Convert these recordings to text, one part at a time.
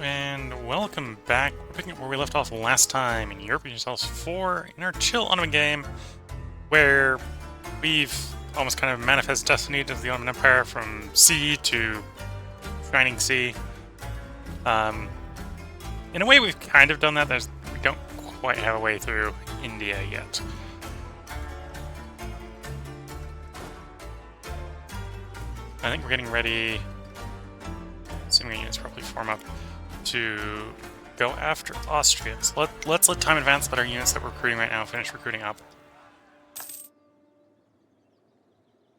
and welcome back. We're picking up where we left off last time in Europa Universalis 4 in our chill Ottoman game, where we've almost kind of manifest destiny to the Ottoman Empire from sea to shining sea. In a way, we've kind of done that. We don't quite have a way through India yet. I think we're getting ready, assuming units properly form up, to go after Austria. So let's let time advance, let our units that we're recruiting right now finish recruiting up.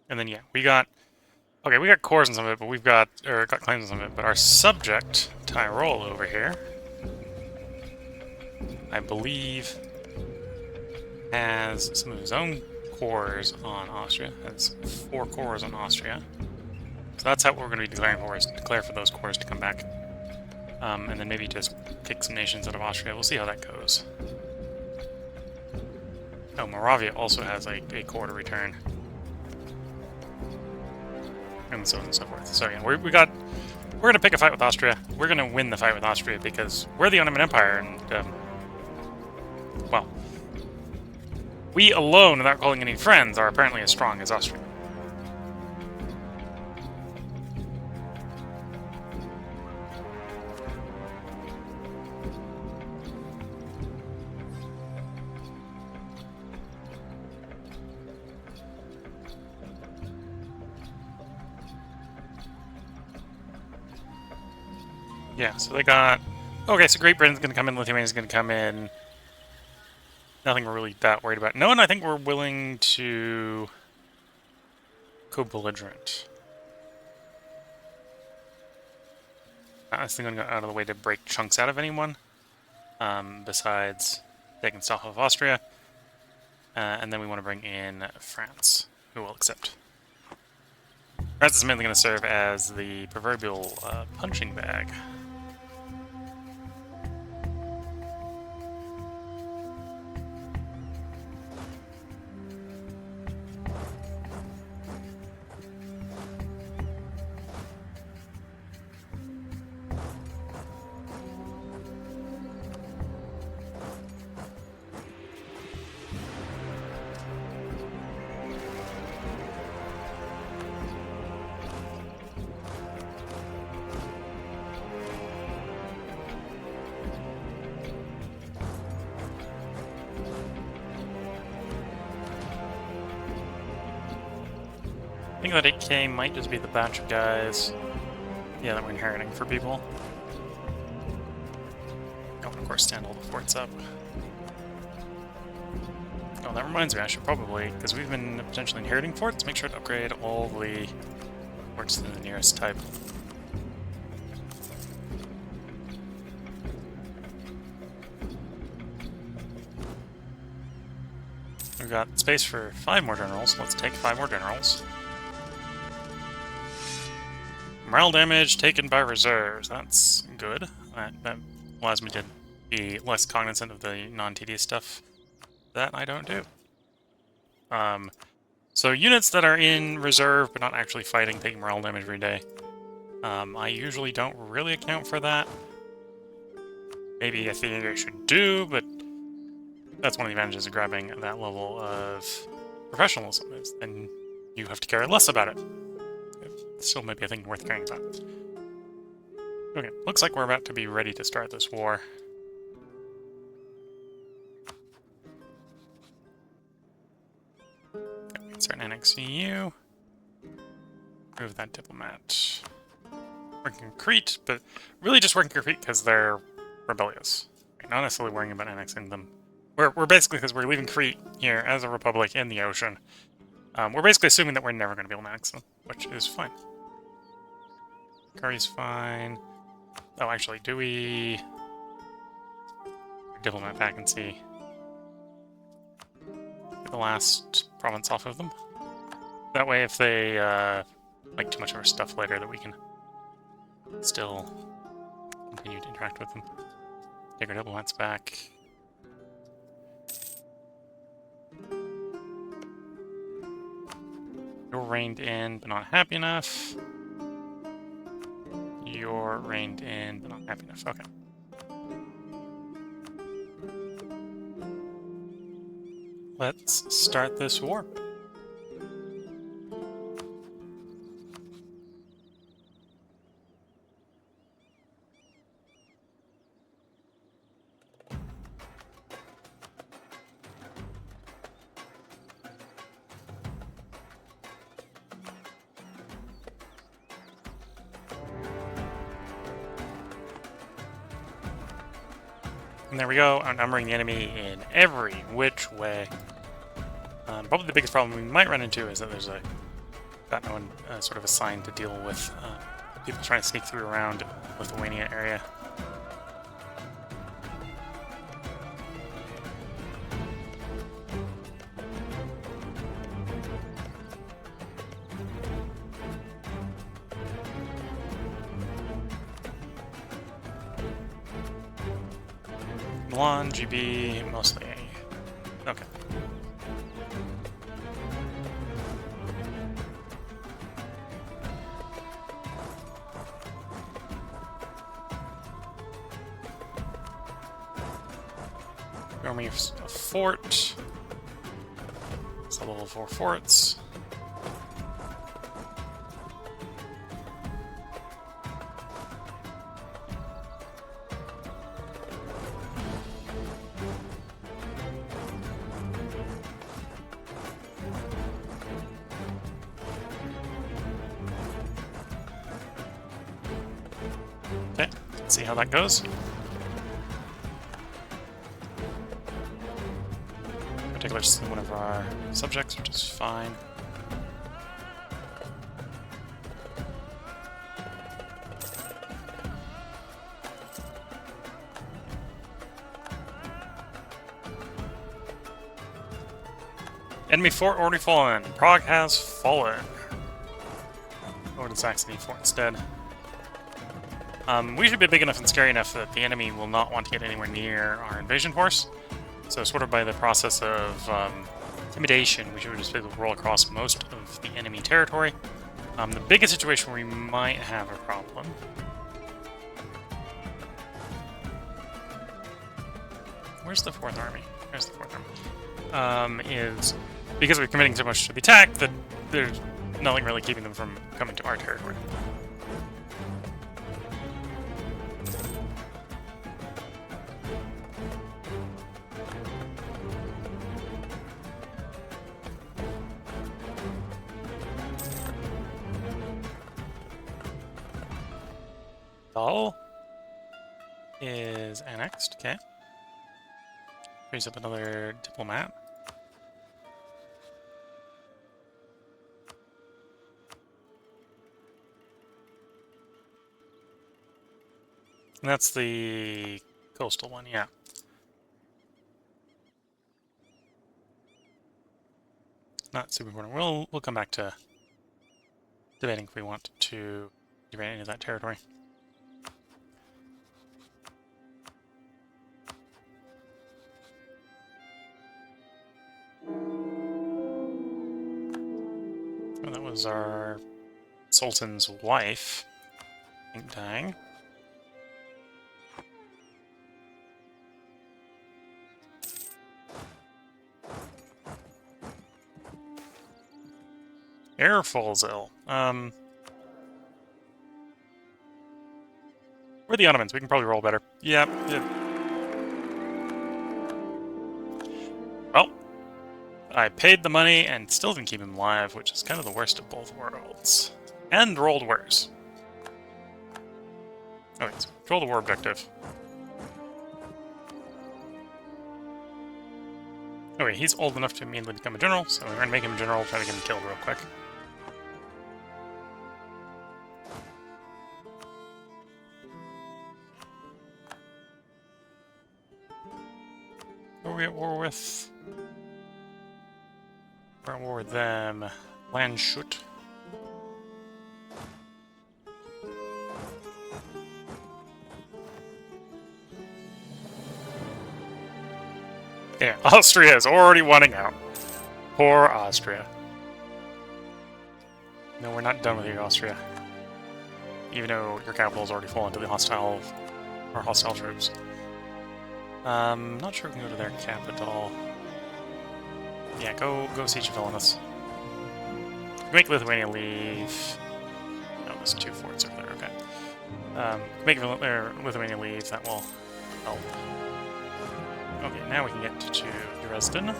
And then, yeah, we got cores on some of it, but we've got claims on some of it, but our subject, Tyrol over here, I believe, has some of his own cores on Austria, has 4 cores on Austria. So that's how we're going to be declaring for, is declare for those cores to come back. And then maybe just kick some nations out of Austria. We'll see how that goes. Oh, Moravia also has a core to return. And so on and so forth. So yeah, we're going to pick a fight with Austria. We're going to win the fight with Austria because we're the Ottoman Empire, and, well, we alone, without calling any friends, are apparently as strong as Austria. Yeah, so they got... Okay, so Great Britain's going to come in, Lithuania's going to come in. Nothing we're really that worried about. No one I think we're willing to go belligerent. Not necessarily going to go out of the way to break chunks out of anyone. Besides taking stuff off Austria. And then we want to bring in France, who will accept. France is mainly going to serve as the proverbial punching bag. I think that 8k might just be the batch of guys, yeah, that we're inheriting for people. Oh, and of course, stand all the forts up. Oh, that reminds me, I should probably, because we've been potentially inheriting forts, make sure to upgrade all the forts to the nearest type. We've got space for 5 more generals, let's take 5 more generals. Morale damage taken by reserves. That's good. That allows me to be less cognizant of the non-tedious stuff that I don't do. So units that are in reserve but not actually fighting take morale damage every day. I usually don't really account for that. Maybe I think I should do, but that's one of the advantages of grabbing that level of professionalism, is then you have to care less about it. Still maybe a thing worth caring about. Okay, looks like we're about to be ready to start this war. Okay, we can start annexing you. Move that diplomat. Working in Crete, but really just working in Crete because they're rebellious. Not necessarily worrying about annexing them. We're basically, because we're leaving Crete here as a republic in the ocean, we're basically assuming that we're never going to be able to annex them, which is fine. Curry's fine. Oh, actually, do we... Diplomat back and see. Get the last province off of them. That way, if they like too much of our stuff later, that we can still continue to interact with them. Take our diplomats back. You're reined in, but not happy enough. you're reined in, but not happy enough. Okay. Let's start this war. And there we go, outnumbering the enemy in every which way. Probably the biggest problem we might run into is that there's got no one sort of assigned to deal with people trying to sneak through around Lithuania area. Milan, GB, mostly A. Okay. Army of a fort. It's a level 4 forts. Okay, let's see how that goes. Particularly one of our subjects, which is fine. Enemy fort already fallen. Prague has fallen. Over to Saxony fort instead. We should be big enough and scary enough that the enemy will not want to get anywhere near our invasion force. So sort of by the process of intimidation, we should just be able to roll across most of the enemy territory. The biggest situation where we might have a problem where's the 4th Army? There's the 4th Army. Is because we're committing so much to the attack that there's nothing really keeping them from coming to our territory. All is annexed, okay. Raise up another diplomat. And that's the coastal one, yeah. Not super important. We'll come back to debating if we want to invade any of that territory. Oh, that was our Sultan's wife, I think, dying. Air falls ill. We're the Ottomans. We can probably roll better. Yep. Well, I paid the money and still didn't keep him alive, which is kind of the worst of both worlds. And rolled worse. Okay, so control the war objective. Okay, he's old enough to immediately become a general, so we're going to make him a general, try to get him killed real quick. Who are we at war with? We're at war with them. Landshut. Yeah, Austria is already wanting out. Poor Austria. No, we're not done with you, Austria. even though your capital is already fallen to the hostile troops. Not sure we can go to their capital. Yeah, go siege Vilnius. Make Lithuania leave. No, there's 2 forts over there. Okay. Make Lithuania leave. That will help. Okay, now we can get to Dresden.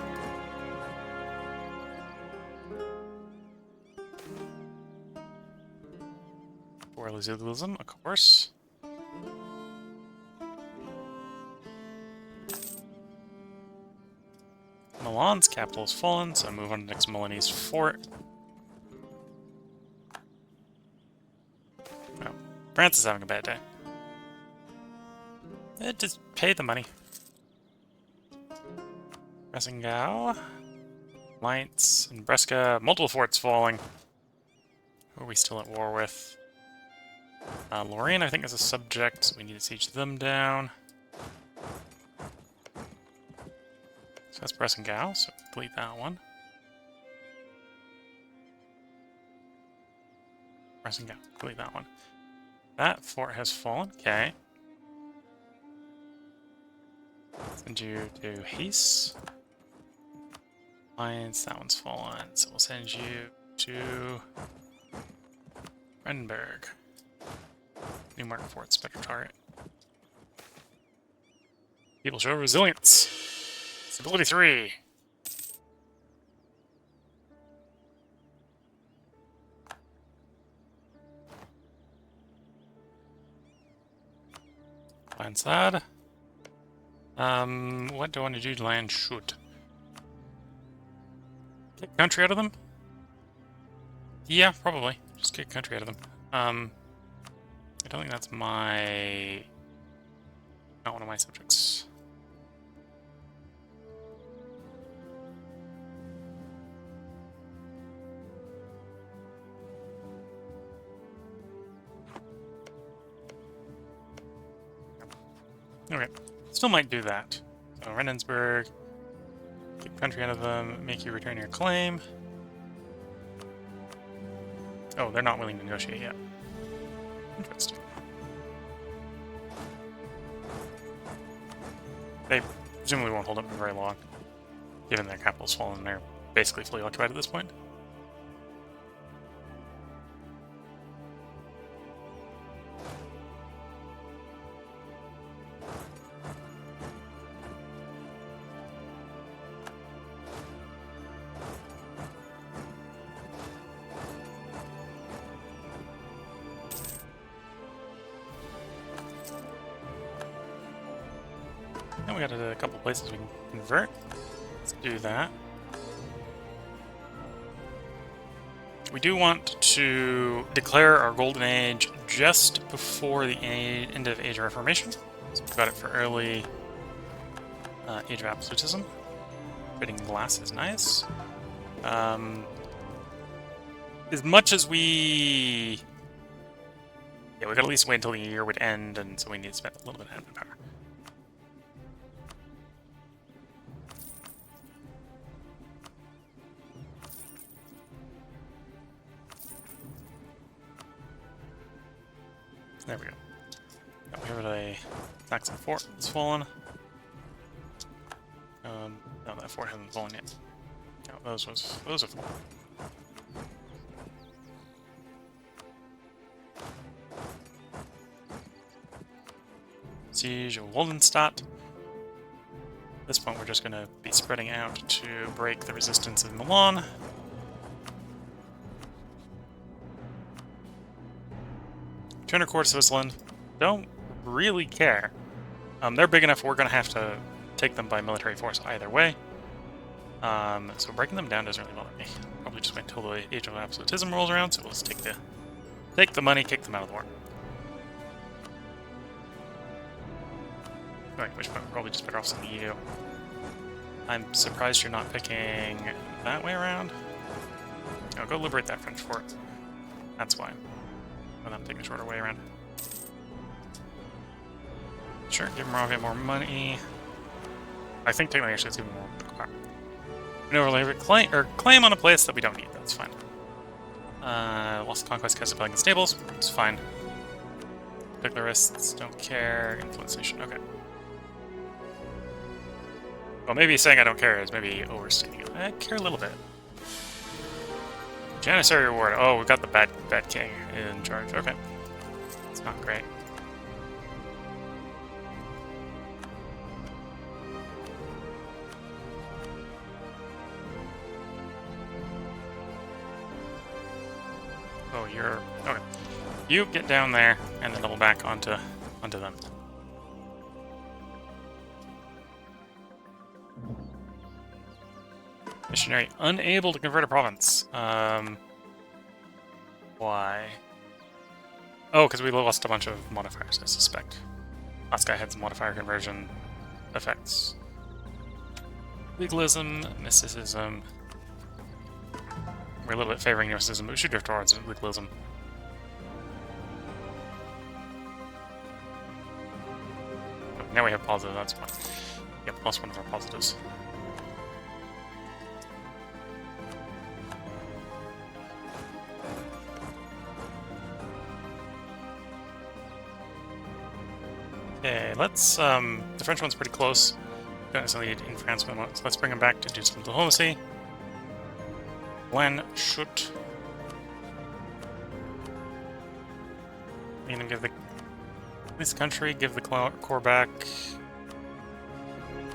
For Lusilism, of course. Milan's capital has fallen, so move on to the next Milanese fort. Oh, France is having a bad day. Just pay the money. Bresengau, Mainz, and Brescia. Multiple forts falling. Who are we still at war with? Lorraine, I think, is a subject, so we need to siege them down. So that's Bresengau, so delete that one. Bresengau, delete that one. That fort has fallen, okay. Send you to Hesse. Mainz, that one's fallen, so we'll send you to Brandenburg. Newmark Fort's better target. People show resilience. Stability 3. Land sad. What do I want to do to land should? Kick country out of them? Yeah, probably. Just kick country out of them. I don't think that's my... not one of my subjects. Okay, still might do that. So Renensburg, keep country out of them, make you return your claim. Oh, they're not willing to negotiate yet. Interesting. They presumably won't hold up for very long, given their capital's fallen and they're basically fully occupied at this point. Now we got a couple places we can convert. Let's do that. We do want to declare our golden age just before the end of Age of Reformation. So we've got it for early Age of Absolutism. Fitting glass is nice. As much as we... yeah, we gotta at least wait until the year would end, and so we need to spend a little bit of admin power. There we go. Now we have a Saxon fort that's fallen. No, that fort hasn't fallen yet. No, those are fallen. Siege of Waldenstadt. At this point, we're just going to be spreading out to break the resistance of Milan. Turner Court, Switzerland. Don't really care. They're big enough we're going to have to take them by military force either way. So breaking them down doesn't really bother me. Probably just wait until the Age of Absolutism rolls around, so we'll just take the money, kick them out of the war. Right, which point we're probably just better off sending you. I'm surprised you're not picking that way around. Oh, go liberate that French fort. That's why. And I'm taking the shorter way around. Sure, give them a bit more money. I think technically actually it's even more. An overlay claim on a place that we don't need. That's fine. Lost Conquest, Castle Pelican Stables. It's fine. Particularists don't care. Influence nation. Okay. Well, maybe saying I don't care is maybe overstating it. I care a little bit. Janissary reward. Oh, we've got the bad king in charge. Okay. It's not great. Oh, you're... Okay. You get down there and then double back onto them. Missionary unable to convert a province. Why? Oh, because we lost a bunch of modifiers, I suspect. Last guy had some modifier conversion effects. Legalism, mysticism. We're a little bit favoring mysticism, but we should drift towards legalism. Oh, now we have positive, that's fine. Yep, lost one of our positives. Okay, let's, the French one's pretty close. Don't necessarily need in France, so let's bring him back to do some diplomacy. When should... I'm gonna give the... This country, give the core back.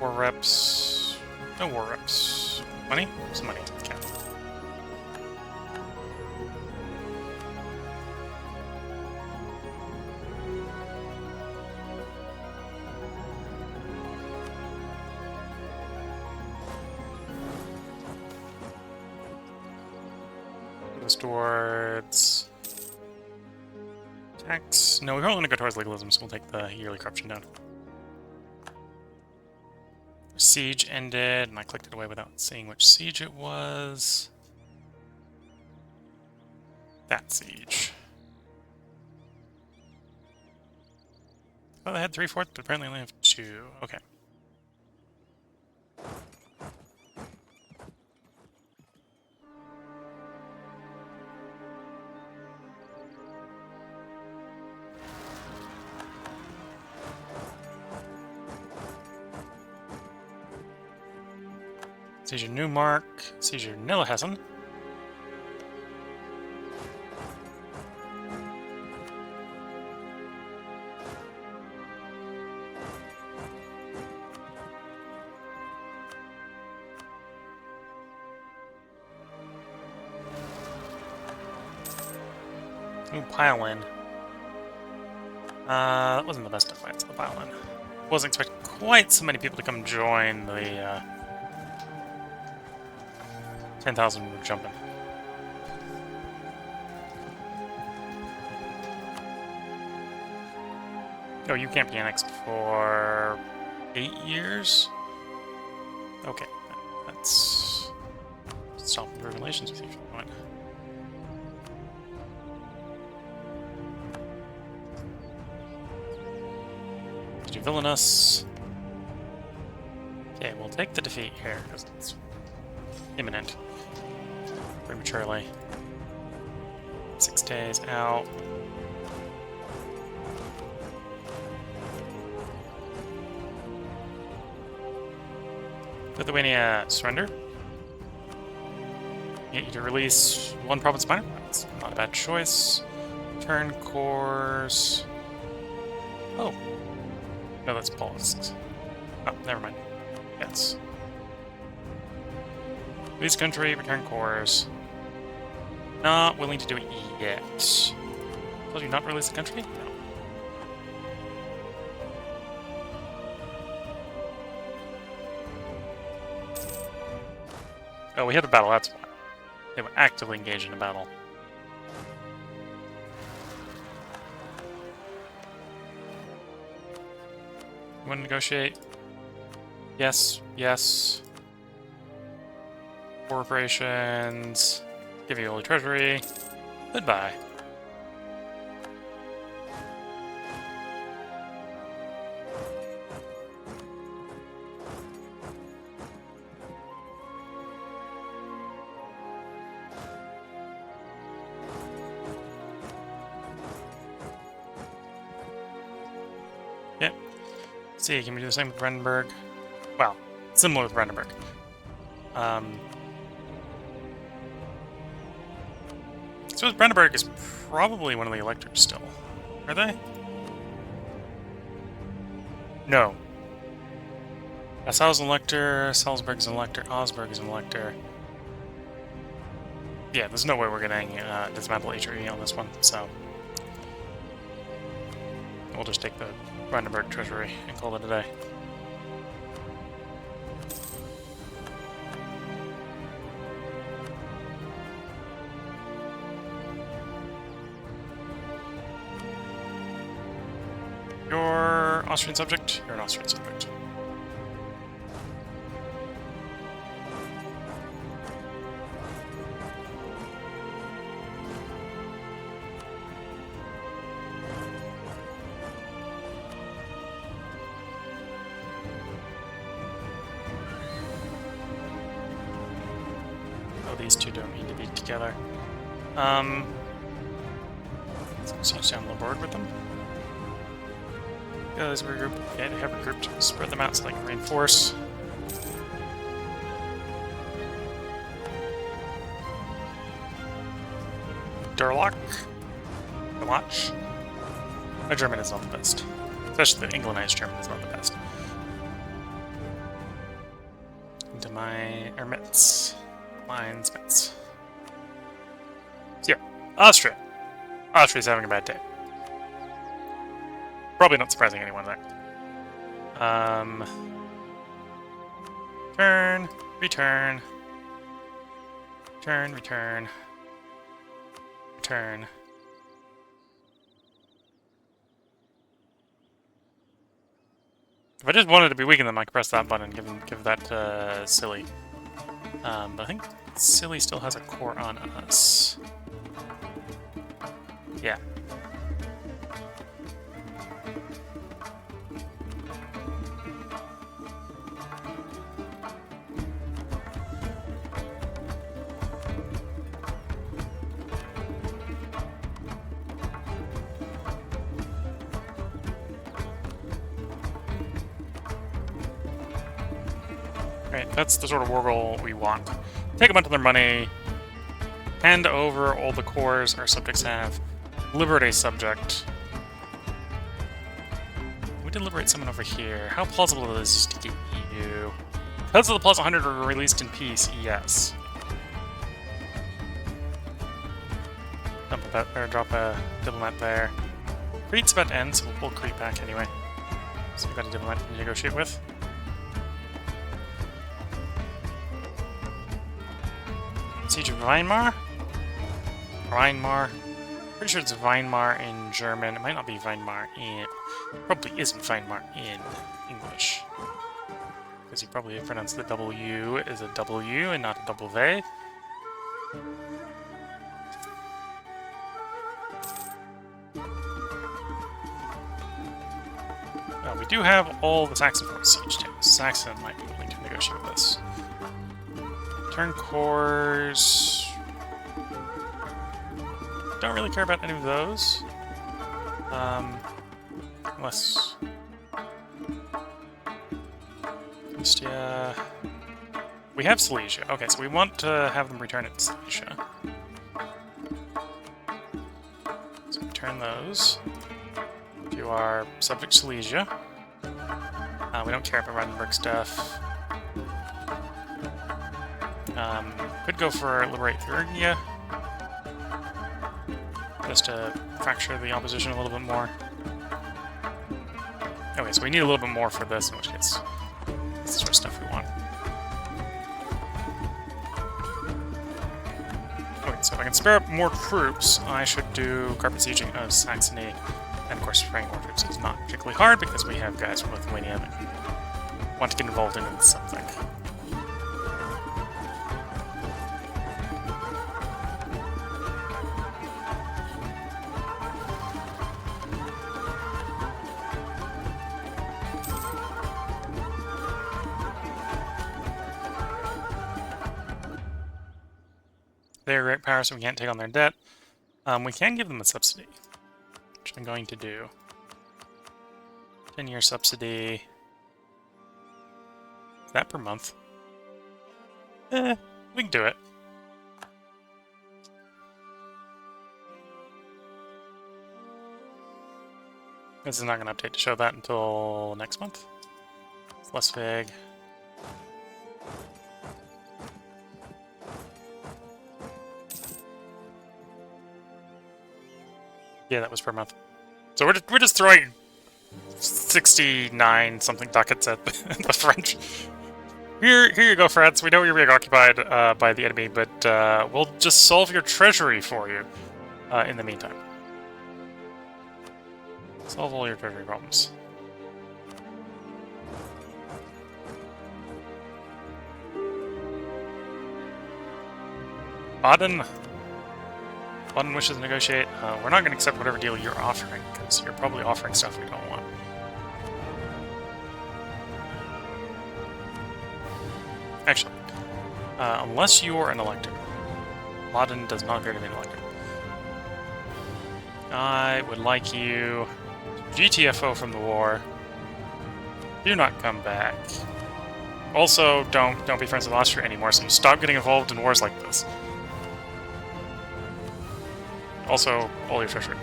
War reps... No war reps. Money? Some money. Okay. Towards tax. No, we probably want to go towards legalism, so we'll take the yearly corruption down. Siege ended, and I clicked it away without seeing which siege it was. That siege. Oh, they had 3/4, but apparently only have 2. Okay. Seizure Newmark, Seizure Nillehessen. Ooh, pile in. That wasn't the best of fights, the pile in. Wasn't expecting quite so many people to come join the 10,000 were jumping. Oh, you can't be annexed for 8 years? Okay, that's... Stop your relations with you if you want. Did you villainous? Okay, we'll take the defeat here, because it's imminent. Prematurely. 6 days out. Lithuania surrender. Get you to release 1 province minor. That's not a bad choice. Turn cores. Oh. No, that's politics. Oh, never mind. Yes. Release country, return cores. Not willing to do it yet. Told you not to release the country? No. Oh, we had a battle, that's why. They were actively engaged in a battle. You want to negotiate? Yes, yes. War reparations. Give you Holy Treasury. Goodbye. Yeah. Let's see, can we do the same with Brandenburg? Well, similar with Brandenburg. So Brandenburg is probably one of the electors still. Are they? No. Nassau's an elector, Salzburg's an elector, Augsburg is an elector. Yeah, there's no way we're getting dismantle HRE on this one, so we'll just take the Brandenburg treasury and call it a day. You're Austrian subject? You're an Austrian subject. Oh, these two don't need to be together. Let's siege down the board with them. Guys, regroup. Okay, they have regrouped. Spread them out so they can reinforce. Durlock. Durlach. My German is not the best. Especially the Englandized German is not the best. Into my Metz. Mine's Metz. So yeah, Austria. Austria's having a bad day. Probably not surprising anyone there. Turn, return, return, return, return. If I just wanted to be weaken them, I could press that button and give that to Silly. But I think Silly still has a core on us. Yeah. Right, that's the sort of war goal we want. Take a bunch of their money, hand over all the cores our subjects have, liberate a subject. We did liberate someone over here. How plausible is this to get EU? Because of the plus 100 were released in peace, yes. Drop a diplomat there. Crete's about to end, so we'll pull Crete back anyway. So we've got a diplomat to negotiate with. Siege of Weimar? Weimar. Pretty sure it's Weimar in German. It might not be Weimar in... Probably isn't Weimar in English. Because you probably pronounce the W as a W and not a W. We do have all the Saxon forces siege too. Saxon might be willing to negotiate with us. Turn cores... Don't really care about any of those. Unless... Ostia... We have Silesia. Okay, so we want to have them return it to Silesia. So we turn those to our subject Silesia. We don't care about Brandenburg stuff. Could go for Liberate Thuringia. Just to fracture the opposition a little bit more. Okay, so we need a little bit more for this, in which case, this is the sort of stuff we want. Okay, so if I can spare up more troops, I should do carpet sieging of Saxony. And of course, sparing more troops is not particularly hard because we have guys from Lithuania that want to get involved in something. They're a great power, so we can't take on their debt. We can give them a subsidy, which I'm going to do. 10-year subsidy. Is that per month? We can do it. This is not going to update to show that until next month. It's less vague. Yeah, that was per month. So we're just throwing 69 something ducats at the French. Here you go, France. We know you're being occupied by the enemy, but we'll just solve your treasury for you in the meantime. Solve all your treasury problems. Baden wishes to negotiate. We're not going to accept whatever deal you're offering, because you're probably offering stuff we don't want. Actually, unless you're an elector. Baden does not appear to be an elector. I would like you to GTFO from the war. Do not come back. Also, don't be friends with Austria anymore, so you stop getting involved in wars like this. Also, all your treasury.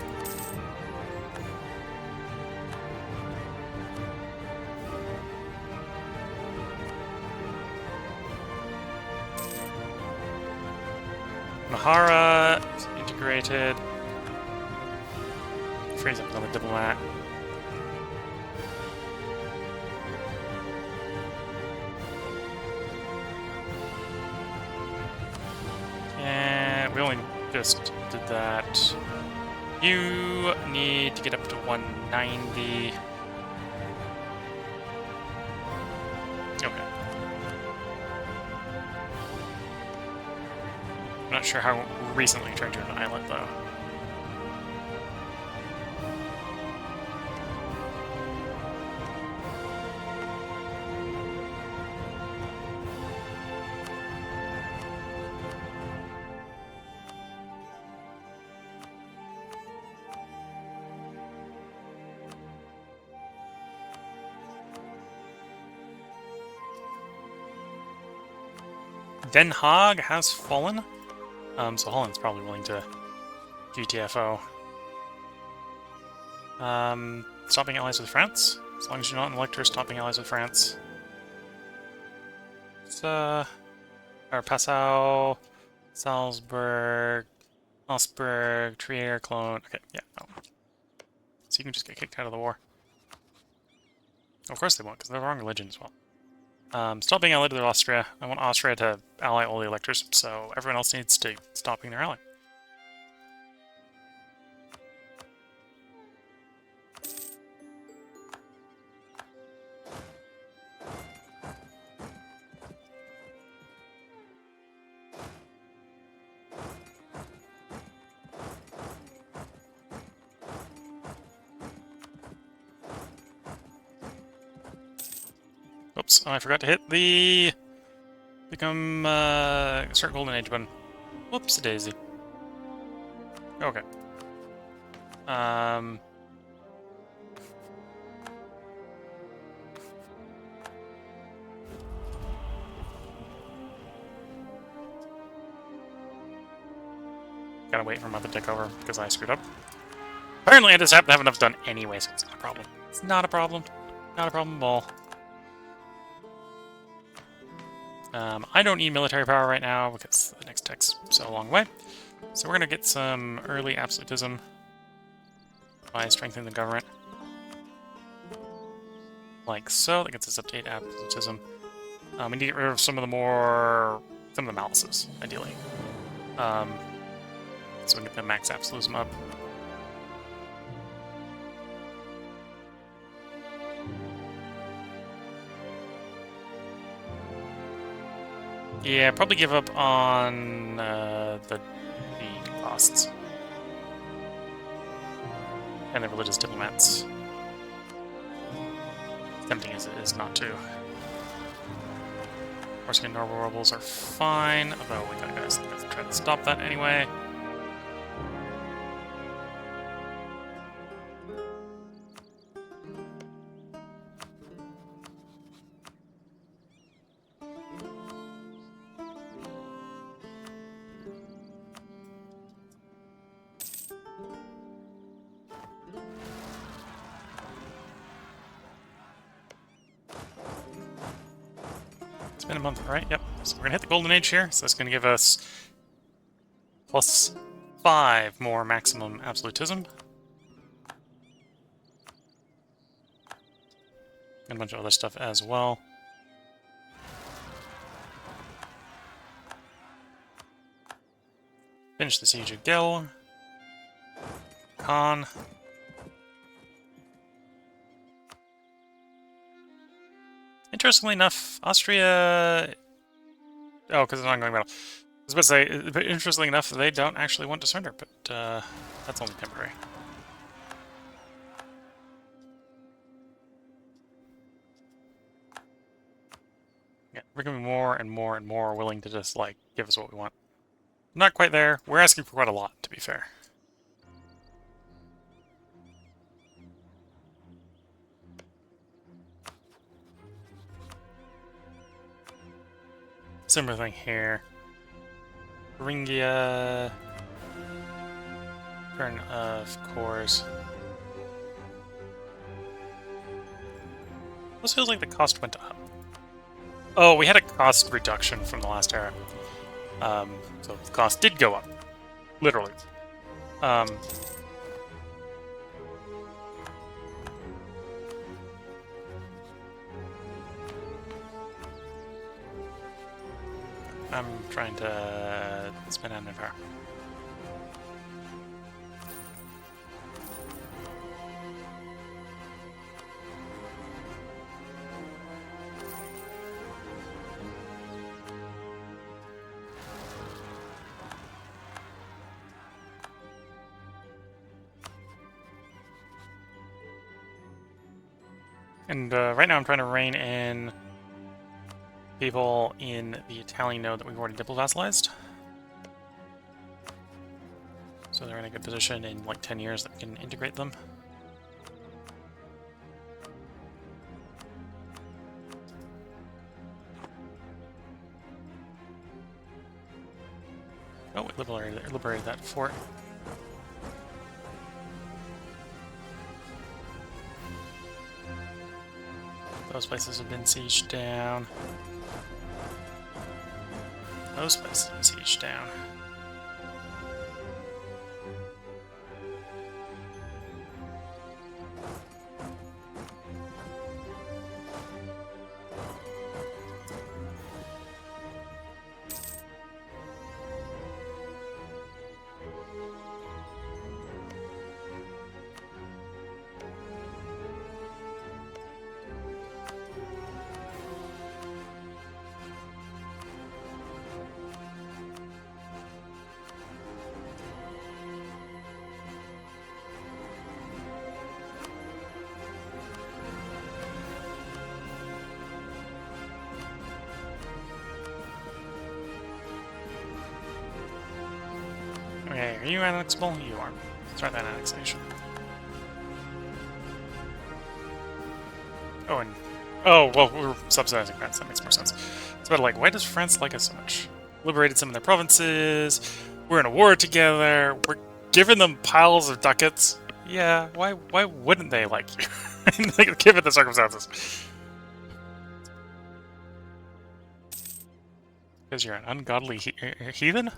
Mahara is integrated. Freeze up another diplomat. And we only just did that. You need to get up to 190. Okay. I'm not sure how recently you turned into an island, though. Den Haag has fallen, so Holland's probably willing to GTFO. Stopping allies with France? As long as you're not an elector, stopping allies with France. It's, or Passau, Salzburg, Augsburg, Trier, Cologne. Okay, yeah, no. So you can just get kicked out of the war. Of course they won't, because they're the wrong religion as well. Stop being allied with Austria. I want Austria to ally all the electors, so everyone else needs to stop being their ally. Oops, I forgot to hit the start Golden Age button. Whoops daisy. Okay. Gotta wait for a month to take over because I screwed up. Apparently I just happen to have enough done anyway, so it's not a problem. It's not a problem. Not a problem at all. I don't need military power right now because the next tech's so long away. So we're going to get some early absolutism by strengthening the government. Like so. That gets us up to 8 absolutism. We need to get rid of some of the malices, ideally. So we can get the max absolutism up. Yeah, probably give up on the costs. And the religious diplomats. Tempting as it is not to. Corsican Normal rebels are fine, although we gotta try to stop that anyway. been a month, right? Yep. So we're gonna hit the golden age here. So that's gonna give us +5 more maximum absolutism. And a bunch of other stuff as well. Finish the siege of Gel. Khan. Interestingly enough, Austria... Oh, because it's an ongoing battle. I was about to say, but interestingly enough, they don't actually want to surrender, but that's only temporary. Yeah, we're going to be more and more and more willing to just, like, give us what we want. Not quite there. We're asking for quite a lot, to be fair. Similar thing here. Thuringia. Turn of cores. This feels like the cost went up. Oh, we had a cost reduction from the last era. So the cost did go up. Literally. I'm trying to spin out of power. And right now I'm trying to rein in people in the Italian node that we've already diplo-vassalized. So they're in a good position in like 10 years that we can integrate them. Oh, we liberated that fort. Those places have been sieged down. Those places have been sieged down. Okay, are you annexable? You are. Start that annexation. Oh, and... Oh, well, we're subsidizing France. That makes more sense. It's about like, why does France like us so much? Liberated some of their provinces. We're in a war together. We're giving them piles of ducats. Yeah, why wouldn't they like you? Like, given the circumstances. Because you're an ungodly heathen?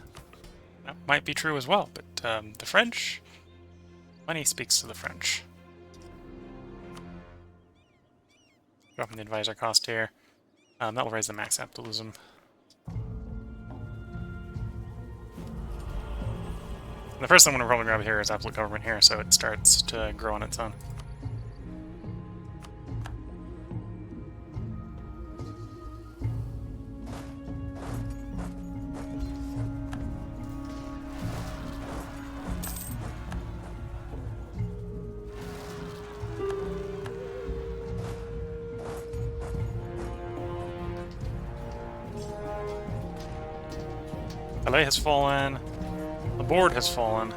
That might be true as well, but the French? Money speaks to the French. Dropping the advisor cost here. That will raise the max absolutism. The first thing I'm going to probably grab here is absolute government here, so it starts to grow on its own. Calais has fallen. The board has fallen.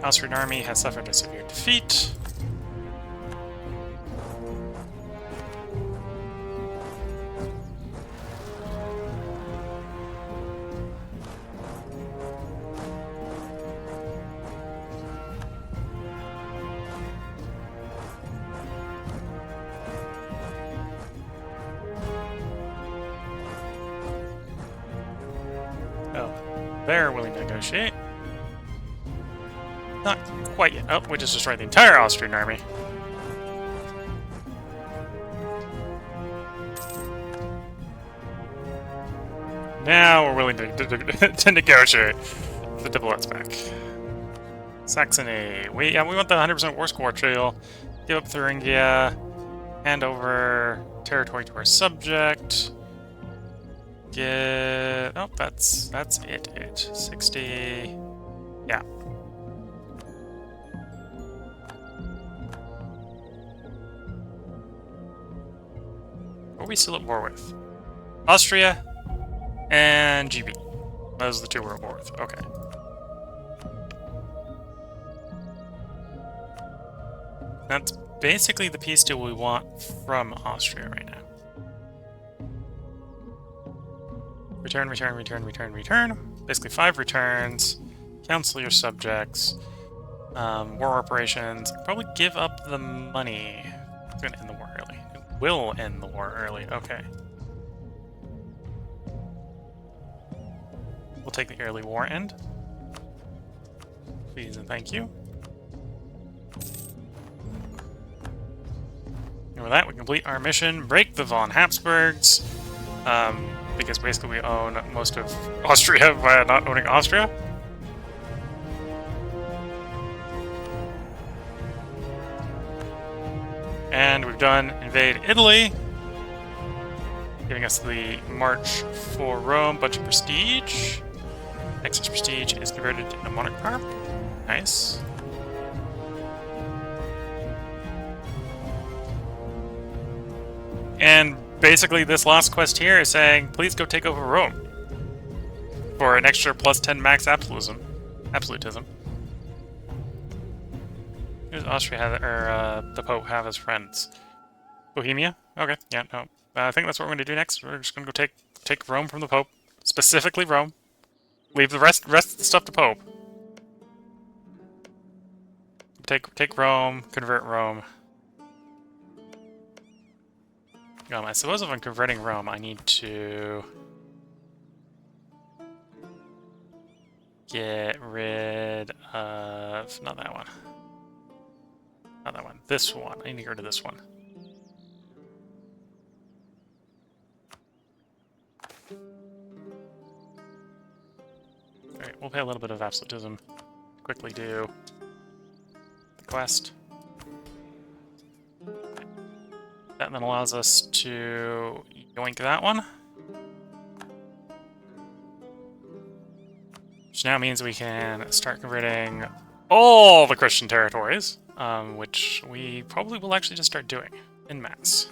Austrian army has suffered a severe defeat. they're willing to negotiate. Not quite yet. Oh, we just destroyed the entire Austrian army. Now we're willing to negotiate. The diplomats back. Saxony. We want the 100% war score trail. Give up Thuringia. Hand over territory to our subject. Get... Oh, that's it. 60... Yeah. What are we still at war with? Austria and GB. Those are the two we're at war with. Okay. That's basically the peace deal we want from Austria right now. Return. Basically 5 returns. Council your subjects. War reparations. Probably give up the money. It's gonna end the war early. It will end the war early. Okay. We'll take the early war end. Please and thank you. And with that, we complete our mission. Break the von Habsburgs. Because basically we own most of Austria via not owning Austria. And we've done invade Italy, giving us the march for Rome, bunch of prestige. Excess prestige is converted into monarch power. Nice. And basically this last quest here is saying, please go take over Rome. For an extra plus 10 max absolutism. Who does Austria have, or the Pope have as friends? Bohemia? Okay, yeah, no. I think that's what we're going to do next. We're just going to go take Rome from the Pope. Specifically Rome. Leave the rest of the stuff to Pope. Take Rome, convert Rome. I suppose if I'm converting Rome, I need to get rid of... Not that one. Not that one. This one. I need to get rid of this one. Alright, we'll pay a little bit of absolutism. Quickly do the quest. That then allows us to yoink that one. Which now means we can start converting all the Christian territories, which we probably will actually just start doing en masse.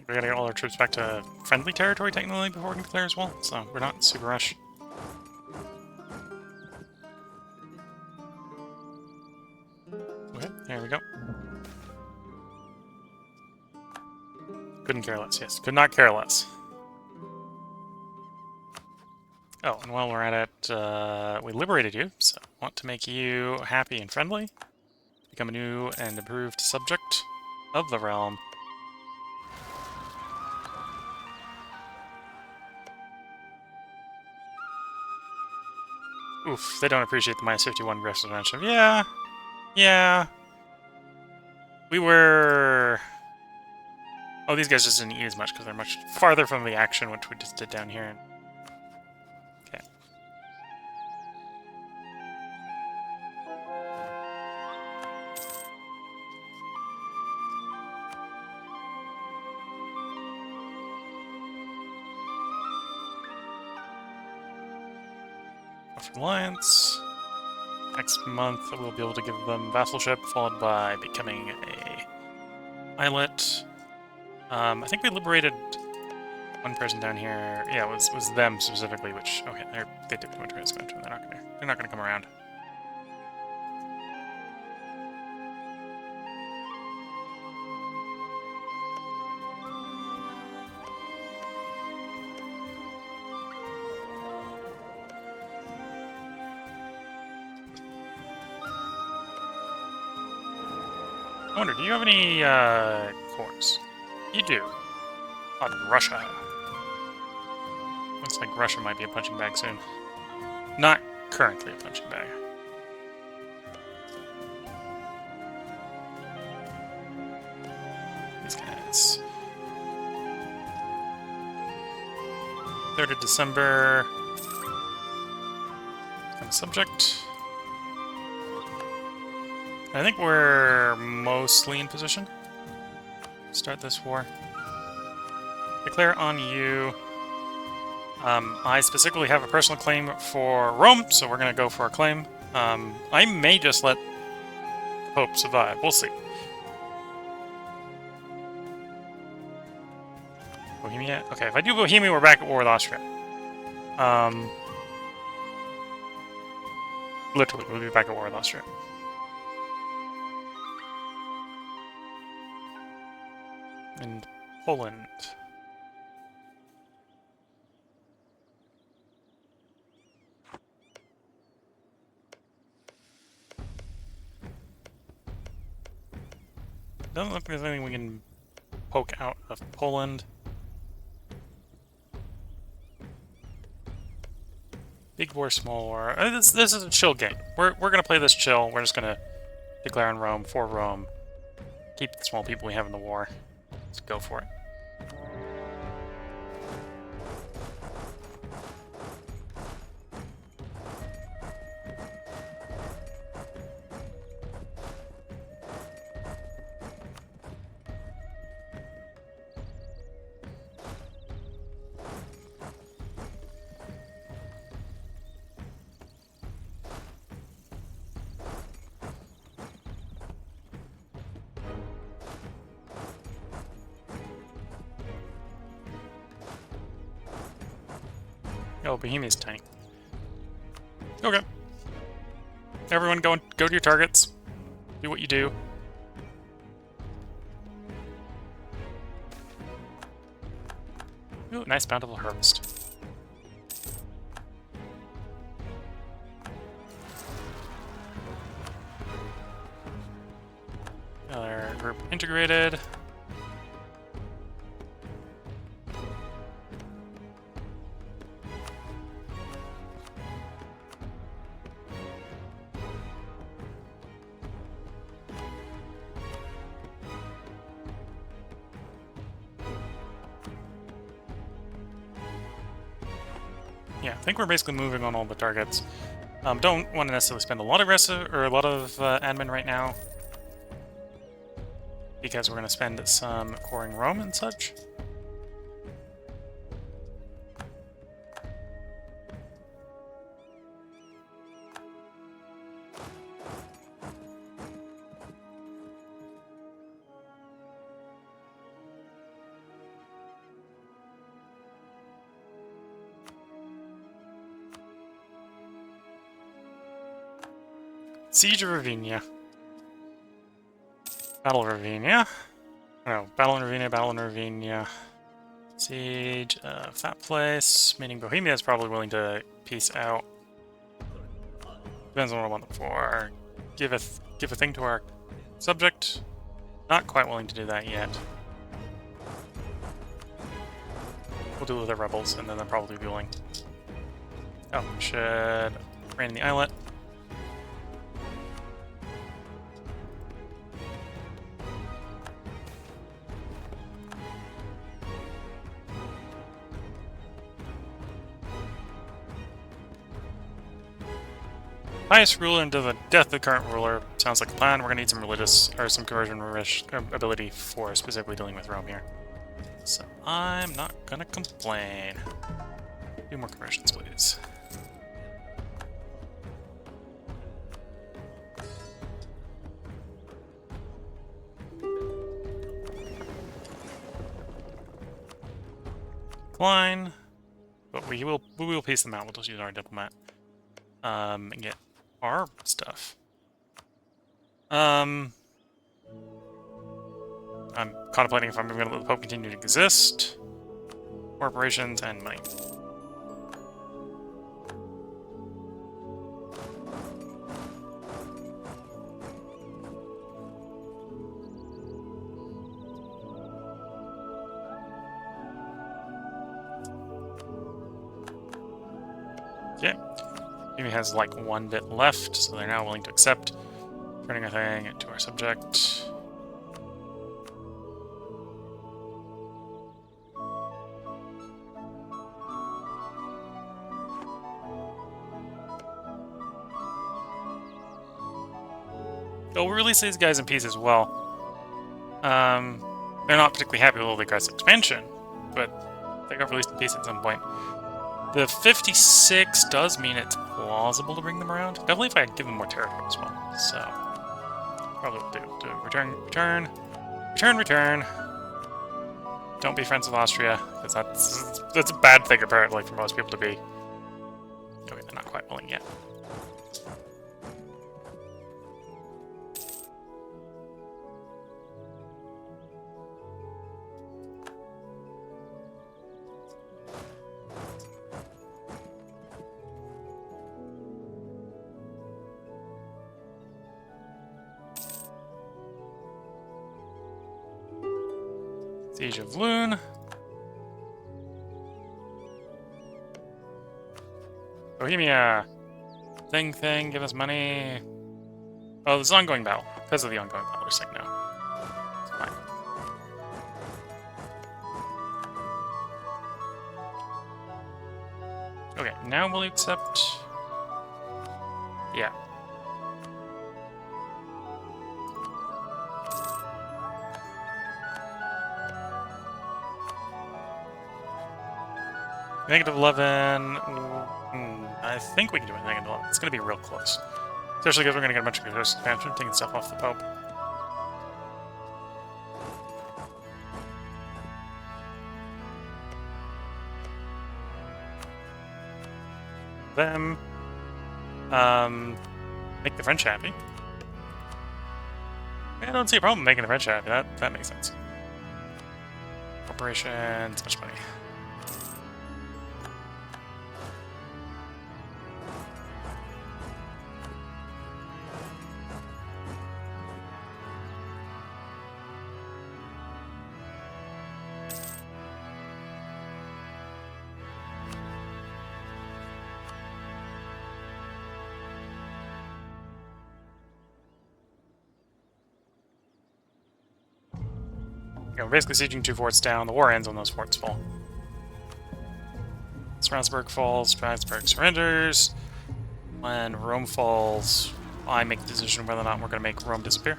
We gotta get all our troops back to friendly territory, technically, before we can declare as well, so we're not super rush. Okay, there we go. Couldn't care less, yes. Could not care less. Oh, and while we're at it, we liberated you, so want to make you happy and friendly. Become a new and approved subject of the realm. Oof, they don't appreciate the minus 51 aggressive dimension. Yeah. We were... Oh, these guys just didn't eat as much because they're much farther from the action, which we just did down here. Okay. Alliance. Next month, we'll be able to give them vassalship, followed by becoming a islet. I think we liberated one person down here. Yeah, it was them specifically, which, okay, they took too much risk. They're not gonna come around. I wonder, do you have any, cores? You do. On Russia. Looks like Russia might be a punching bag soon. Not currently a punching bag. These guys. 3rd of December. Subject. I think we're mostly in position. Start this war. Declare on you. I specifically have a personal claim for Rome, so we're going to go for a claim. I may just let the Pope survive. We'll see. Bohemia? Okay, if I do Bohemia, we're back at war with Austria. Literally, we'll be back at war with Austria. And Poland. Doesn't look like there's anything we can poke out of Poland. Big war, small war. This is a chill game. We're gonna play this chill. We're just gonna declare on Rome for Rome. Keep the small people we have in the war. Let's go for it. Oh, Bohemia's tiny. Okay. Everyone go to your targets. Do what you do. Ooh, nice bountiful harvest. Another group integrated. Yeah, I think we're basically moving on all the targets. Don't want to necessarily spend a lot of admin right now, because we're going to spend some coring Rome and such. Siege of Ravenna. Battle of Ravenna. No, Battle in Ravenna, Battle in Ravenna. Siege of that place. Meaning Bohemia is probably willing to peace out. Depends on what I want them for. Give a thing to our subject. Not quite willing to do that yet. We'll deal with the rebels, and then they'll probably be willing. Oh, should rain in the islet. Highest ruler until the death of the current ruler. Sounds like a plan. We're gonna need some religious or some conversion ability for specifically dealing with Rome here. So I'm not gonna complain. 2 more conversions, please. decline, but we will peace them out. We'll just use our diplomat and get our stuff. I'm contemplating if I'm going to let the Pope continue to exist. Corporations and money. Okay. Maybe has like 1 bit left, so they're now willing to accept turning our thing into our subject. They'll release these guys in peace as well. They're not particularly happy with all the aggressive expansion, but they got released in peace at some point. The 56 does mean it's plausible to bring them around. Definitely if I give them more territory as well. So, probably will do. Return. Don't be friends with Austria, because that's a bad thing apparently for most people to be. Okay, they're not quite willing yet. Siege of Loon. Bohemia. Thing, give us money. Oh, this is ongoing battle. Because of the ongoing battle, we're saying no. It's fine. Okay, now will you accept? Yeah. -11. I think we can do it -11. It's going to be real close. Especially because we're going to get a bunch of resource expansion, taking stuff off the Pope. Them. Make the French happy. I don't see a problem making the French happy. That makes sense. Corporations, much money. We're basically sieging 2 forts down. The war ends when those forts fall. Strasbourg falls, Strasbourg surrenders. When Rome falls, I make the decision whether or not we're going to make Rome disappear.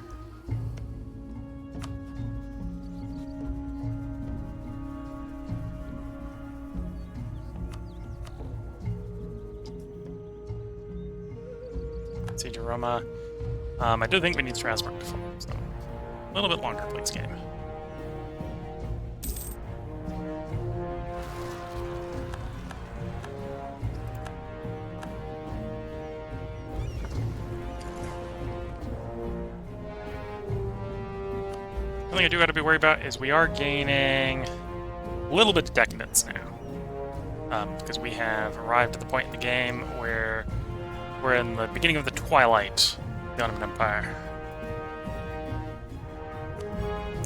Siege of Roma. I do think we need Strasbourg to fall, so a little bit longer, please, game. The thing I do got to be worried about is we are gaining a little bit of decadence now. Because we have arrived at the point in the game where we're in the beginning of the twilight of the Ottoman Empire.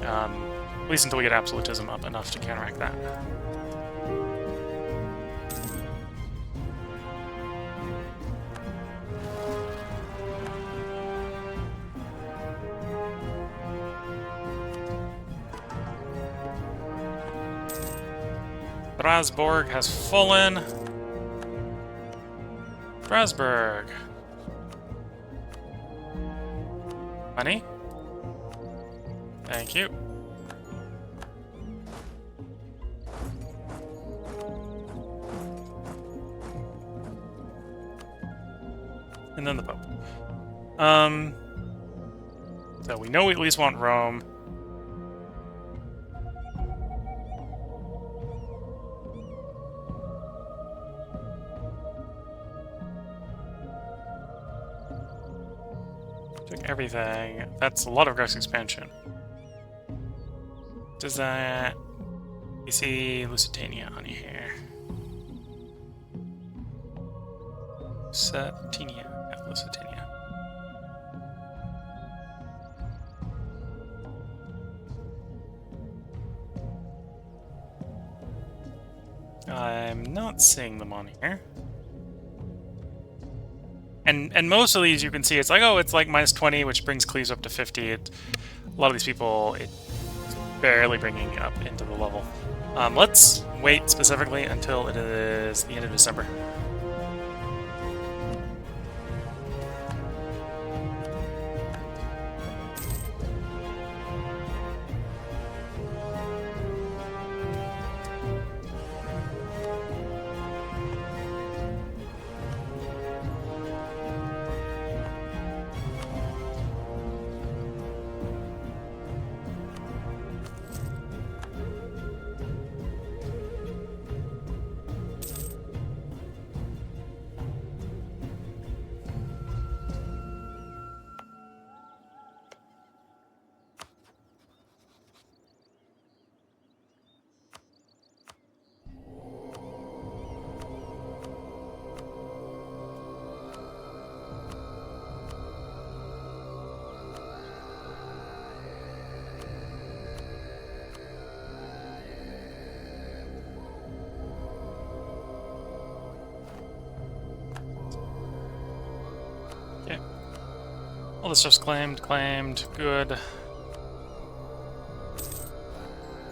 At least until we get absolutism up enough to counteract that. Strasbourg has fallen. Strasbourg. Money. Thank you. And then the Pope. So we know we at least want Rome. Took everything. That's a lot of aggressive expansion. Does that... You see Lusitania on here. Lusitania. Yeah, Lusitania. I'm not seeing them on here. And most of these you can see it's like, oh, it's like minus 20, which brings cleaves up to 50. A lot of these people, it's barely bringing up into the level. Let's wait specifically until it is the end of December. All this stuff's claimed, good.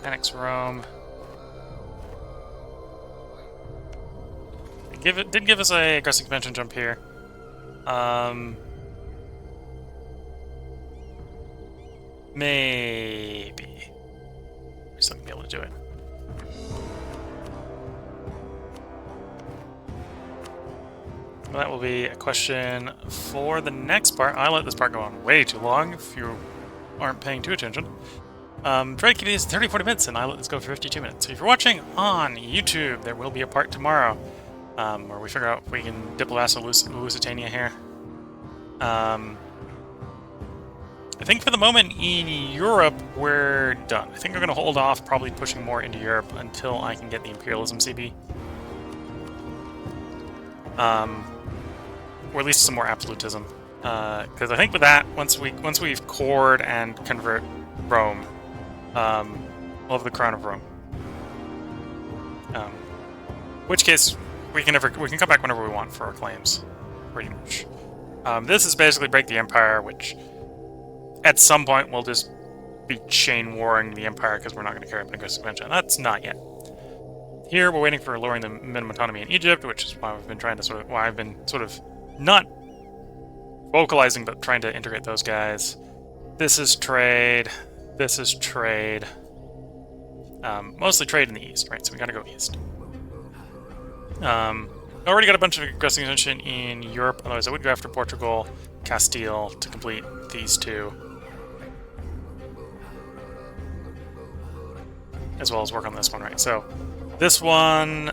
Annex Rome. Did give us a aggressive expansion jump here. Maybe. We're still gonna be able to do it. Well, that will be a question for the next part. I let this part go on way too long if you aren't paying too attention. Try to keep these 30-40 minutes, and I let this go for 52 minutes. So if you're watching on YouTube, there will be a part tomorrow where we figure out if we can diplomacy Lusitania here. I think for the moment in Europe, we're done. I think we're going to hold off probably pushing more into Europe until I can get the Imperialism CB. Or at least some more absolutism. Because I think with that, once we've cored and convert Rome, we'll have the Crown of Rome. Which case, we can come back whenever we want for our claims, pretty much. This is basically break the Empire, which at some point we'll just be chain warring the Empire because we're not going to carry up an aggressive expansion. That's not yet. Here we're waiting for lowering the minimum autonomy in Egypt, which is why we've been trying to why I've been sort of not vocalizing, but trying to integrate those guys. This is trade. This is trade. Mostly trade in the east, right? So we got to go east. Already got a bunch of aggressive expansion in Europe. Otherwise, I would go after Portugal, Castile to complete these two, as well as work on this one, right? So this one,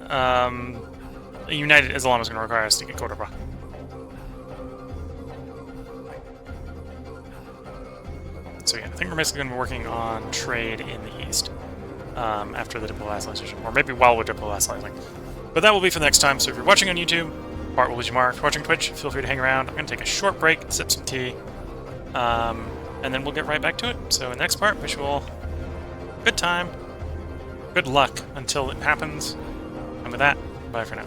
United Islam is going to require us to get Cordoba. So yeah, I think we're basically going to be working on trade in the east after the diplomatization, or maybe while we're diplomatizing. But that will be for the next time. So if you're watching on YouTube, part will be marked. If you're watching Twitch, feel free to hang around. I'm going to take a short break, sip some tea, and then we'll get right back to it. So in the next part, wish you all good time, good luck until it happens. And with that, bye for now.